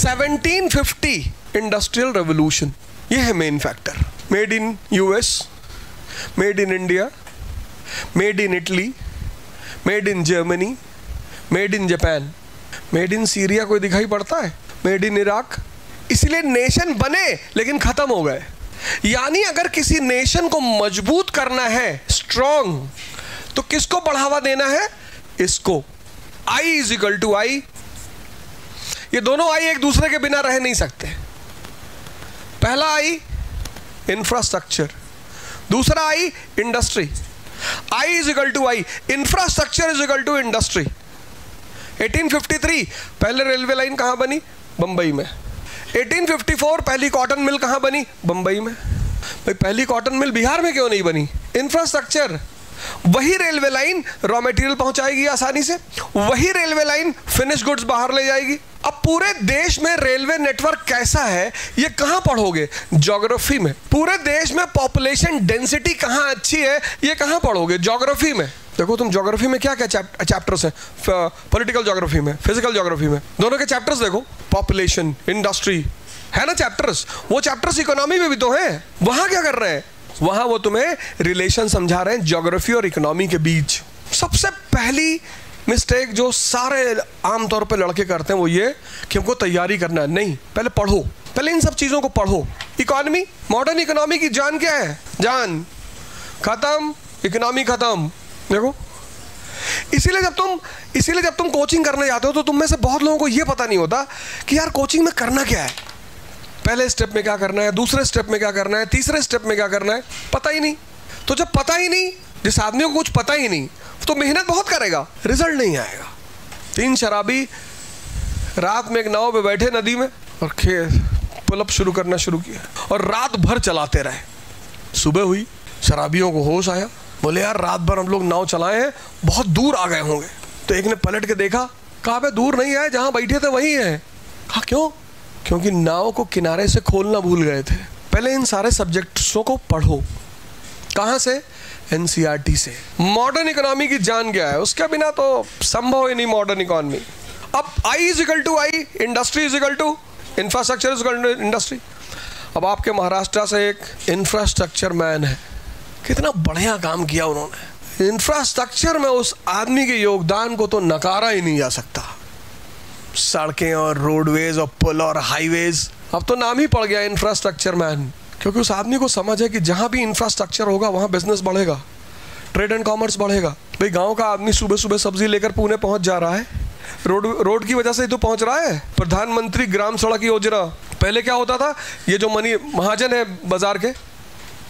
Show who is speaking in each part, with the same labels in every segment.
Speaker 1: 1750 industrial revolution, ये है main factor. Made in US, made in India, made in Italy, made in Germany, made in Japan, made in Syria कोई दिखाई पड़ता है? Made in Iraq. इसलिए nation बने लेकिन खत्म हो गए। यानी अगर किसी नेशन को मजबूत करना है, स्ट्रॉन्ग, तो किसको बढ़ावा देना है? इसको। I इज इक्वल टू आई। ये दोनों आई एक दूसरे के बिना रह नहीं सकते। पहला आई इंफ्रास्ट्रक्चर, दूसरा I industry. I is equal to I, infrastructure is equal to industry. 1853 पहले रेलवे लाइन कहां बनी? बंबई में। 1854 पहली कॉटन मिल कहां बनी? बंबई में। भाई पहली कॉटन मिल बिहार में क्यों नहीं बनी? इंफ्रास्ट्रक्चर। वही रेलवे लाइन रॉ मटेरियल पहुंचाएगी आसानी से, वही रेलवे लाइन फिनिश गुड्स बाहर ले जाएगी। अब पूरे देश में रेलवे नेटवर्क कैसा है ये कहां पढ़ोगे? ज्योग्राफी में। पूरे देश में पॉपुलेशन डेंसिटी कहां अच्छी है ये कहां पढ़ोगे? ज्योग्राफी में। देखो तुम ज्योग्राफी में क्या क्या चैप्टर्स हैं? पॉलिटिकल ज्योग्राफी में, फिजिकल ज्योग्राफी में, दोनों के चैप्टर्स देखो। पॉपुलेशन, इंडस्ट्री, है ना चैप्टर्स। वो चैप्टर्स इकोनॉमी में भी तो हैं। वहां क्या कर रहे हैं? वहां वो तुम्हें रिलेशन समझा रहे हैं ज्योग्राफी और इकोनॉमी के बीच। सबसे पहली मिस्टेक जो सारे आमतौर पे लड़के करते हैं वो ये कि हमको तैयारी करना है। नहीं, पहले पढ़ो, पहले इन सब चीजों को पढ़ो। इकोनॉमी, मॉडर्न इकोनॉमी की जान क्या है? जान खत्म, इकोनॉमी खत्म। देखो, इसीलिए जब तुम कोचिंग करने जाते हो तो तुम में से बहुत लोगों को यह पता नहीं होता कि यार कोचिंग में करना क्या है, पहले स्टेप में क्या करना है, दूसरे स्टेप में क्या करना है, तीसरे स्टेप में क्या करना है, पता ही नहीं। तो जब पता ही नहीं, जिस आदमी को कुछ पता ही नहीं, तो मेहनत बहुत करेगा, रिजल्ट नहीं आएगा। 3 शराबी रात में एक नाव पे बैठे नदी में और पुलअप शुरू किया और रात भर चलाते रहे। सुबह हुई, शराबियों को होश आया, बोले यार रात भर हम लोग नाव चलाए हैं, बहुत दूर आ गए होंगे। तो एक ने पलट के देखा, कहा बे दूर नहीं है, जहां बैठे थे वही है। कहा क्यों? क्योंकि नाव को किनारे से खोलना भूल गए थे। पहले इन सारे सब्जेक्ट्सों को पढ़ो। कहां से? एनसीईआरटी से। मॉडर्न इकोनॉमी की जान क्या है? उसके बिना तो संभव ही नहीं मॉडर्न इकोनॉमी। अब I is equal to I, industry is equal to infrastructure is equal to industry. अब आपके महाराष्ट्र से एक इंफ्रास्ट्रक्चर मैन है, कितना बढ़िया काम किया उन्होंने। इंफ्रास्ट्रक्चर में उस आदमी के योगदान को तो नकारा ही नहीं जा सकता। सड़कें और रोडवेज और पुल और हाईवेज, अब तो नाम ही पड़ गया इंफ्रास्ट्रक्चर मैन, क्योंकि उस आदमी को समझ है कि जहां भी इंफ्रास्ट्रक्चर होगा वहां बिजनेस बढ़ेगा, ट्रेड एंड कॉमर्स बढ़ेगा। भाई गांव का आदमी सुबह सुबह सब्जी लेकर पुणे पहुंच जा रहा है, रोड की वजह से ही तो पहुंच रहा है। प्रधानमंत्री ग्राम सड़क योजना, पहले क्या होता था, ये जो महाजन है बाजार के,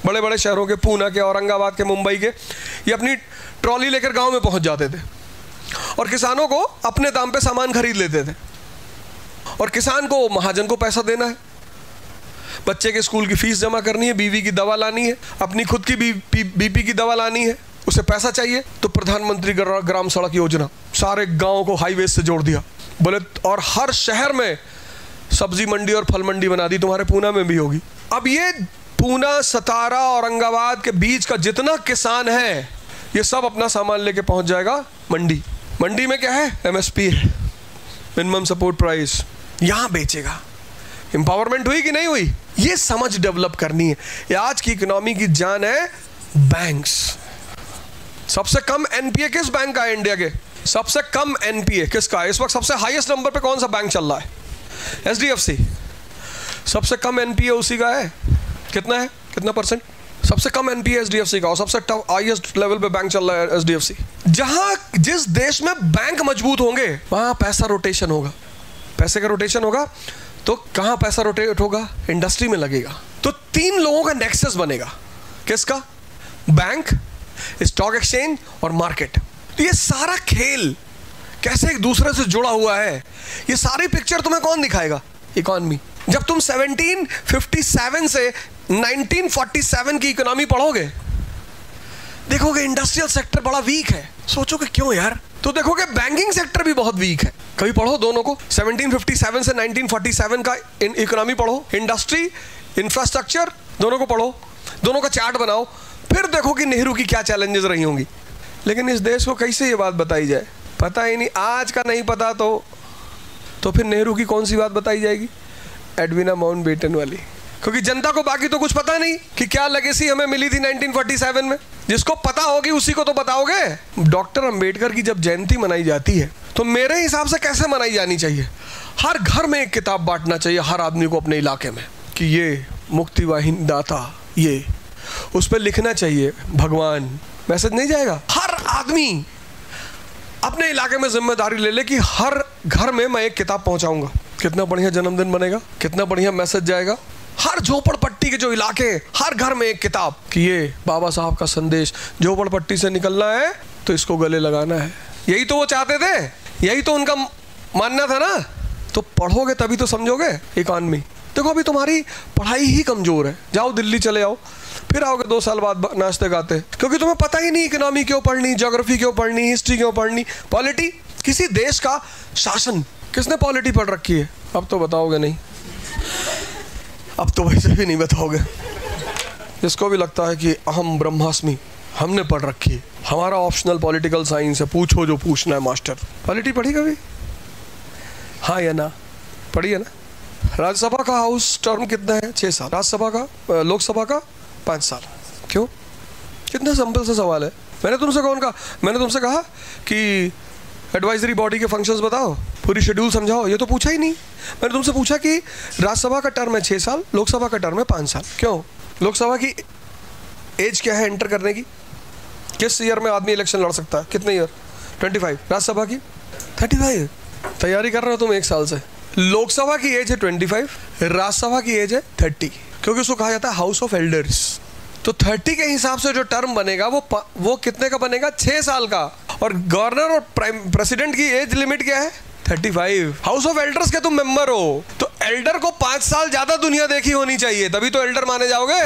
Speaker 1: बड़े बड़े शहरों के, पूना के, औरंगाबाद के, मुंबई के, ये अपनी ट्रॉली लेकर गांव में पहुंच जाते थे और किसानों को अपने दाम पे सामान खरीद लेते थे। और किसान को महाजन को पैसा देना है, बच्चे के स्कूल की फीस जमा करनी है, बीवी की दवा लानी है, अपनी खुद की बीपी की दवा लानी है, उसे पैसा चाहिए। तो प्रधानमंत्री ग्राम सड़क योजना सारे गांव को हाईवे से जोड़ दिया, बोले, और हर शहर में सब्जी मंडी और फल मंडी बना दी, तुम्हारे पूना में भी होगी। अब ये पूना, सतारा, औरंगाबाद के बीच का जितना किसान है ये सब अपना सामान लेके पहुंच जाएगा मंडी। मंडी में क्या है? एमएसपी है, मिनिमम सपोर्ट प्राइस, यहां बेचेगा। एम्पावरमेंट हुई कि नहीं हुई? ये समझ डेवलप करनी है। ये आज की इकोनॉमी की जान है। बैंक्स, सबसे कम एनपीए किस बैंक का है इंडिया के? सबसे कम एनपीए किसका है इस वक्त? सबसे हाईएस्ट नंबर पे कौन सा बैंक चल रहा है? एचडीएफसी। सबसे कम एनपीए उसी का है। कितना है, कितना परसेंट? सबसे कम एनपीए एचडीएफसी का, और सबसे हाईएस्ट लेवल पे बैंक चल रहा है एचडीएफसी। जहां जिस देश में बैंक मजबूत होंगे वहां पैसा रोटेशन होगा। पैसे का रोटेशन होगा तो कहां पैसा रोटेट होगा? इंडस्ट्री में लगेगा। तो 3 लोगों का नेक्सस बनेगा। किसका? बैंक, स्टॉक एक्सचेंज और मार्केट। तो ये सारा खेल कैसे एक दूसरे से जुड़ा हुआ है, ये सारी पिक्चर तुम्हें कौन दिखाएगा? इकोनॉमी। जब तुम 1757 से 1947 की इकोनॉमी पढ़ोगे, देखोगे इंडस्ट्रियल सेक्टर बड़ा वीक है। सोचोगे क्यों यार? तो देखोगे बैंकिंग सेक्टर भी बहुत वीक है। कभी पढ़ो दोनों को, 1757 से 1947 का इकोनॉमी पढ़ो, इंडस्ट्री, इंफ्रास्ट्रक्चर, दोनों को पढ़ो, दोनों का चार्ट बनाओ, फिर देखो कि नेहरू की क्या चैलेंजेस रही होंगी। लेकिन इस देश को कैसे ये बात बताई जाए? पता ही नहीं। आज का नहीं पता तो तो फिर नेहरू की कौन सी बात बताई जाएगी? एडविना माउंटबेटन वाली। क्योंकि जनता को बाकी तो कुछ पता नहीं कि क्या लेगेसी हमें मिली थी 1947 में। जिसको पता होगी उसी को तो बताओगे। डॉक्टर अंबेडकर की जब जयंती मनाई जाती है तो मेरे हिसाब से कैसे मनाई जानी चाहिए? हर घर में एक किताब बांटना चाहिए हर आदमी को अपने इलाके में कि ये मुक्ति वाहिनी दाता, ये उस पर लिखना चाहिए भगवान। मैसेज नहीं जाएगा? हर आदमी अपने इलाके में जिम्मेदारी ले ले कि हर घर में मैं एक किताब पहुंचाऊंगा। कितना बढ़िया जन्मदिन बनेगा, कितना बढ़िया मैसेज जाएगा। हर झोपड़पट्टी के जो इलाके, हर घर में एक किताब कि ये बाबा साहब का संदेश, झोपड़पट्टी से निकलना है तो इसको गले लगाना है। यही तो वो चाहते थे, यही तो उनका मानना था ना। तो पढ़ोगे तभी तो समझोगे इकॉनमी। देखो अभी तुम्हारी पढ़ाई ही कमजोर है, जाओ दिल्ली चले आओ, फिर आओगे 2 साल बाद नाचते गाते, क्योंकि तुम्हें पता ही नहीं इकोनॉमी क्यों पढ़नी, ज्योग्राफी क्यों पढ़नी, हिस्ट्री क्यों पढ़नी, पॉलिटी। किसी देश का शासन किसने पॉलिटी पढ़ रखी है? अब तो बताओगे नहीं, अब तो वैसे भी नहीं बताओगे। जिसको भी लगता है कि अहम ब्रह्मास्मि हमने पढ़ रखी है, हमारा ऑप्शनल पॉलिटिकल साइंस है, पूछो जो पूछना है मास्टर। पॉलिटी पढ़ी कभी? हाँ या ना? पढ़ी है ना? राज्यसभा का हाउस टर्म कितना है? 6 साल। राज्यसभा का, लोकसभा का 5 साल। क्यों? कितना सिंपल सा सवाल है। मैंने तुमसे कहा कि एडवाइजरी बॉडी के फंक्शंस बताओ, पूरी शेड्यूल समझाओ, ये तो पूछा ही नहीं। मैंने तुमसे पूछा कि राज्यसभा का टर्म है 6 साल, लोकसभा का टर्म है 5 साल। क्यों? लोकसभा की एज क्या है एंटर करने की? किस ईयर में आदमी इलेक्शन लड़ सकता है? कितने ईयर? 25। राज्यसभा की 35। तैयारी कर रहे हो तुम 1 साल से। लोकसभा की एज है 25, राज्यसभा की एज है 30, क्योंकि उसको कहा जाता है हाउस ऑफ एल्डर्स। तो 30 के हिसाब से जो टर्म बनेगा वो कितने का बनेगा? 6 साल का। और गवर्नर और प्रेसिडेंट की एज लिमिट क्या है? 35। हाउस ऑफ एल्डर्स के तुम मेंबर हो, तो एल्डर को 5 साल ज्यादा दुनिया देखी होनी चाहिए, तभी तो एल्डर माने जाओगे।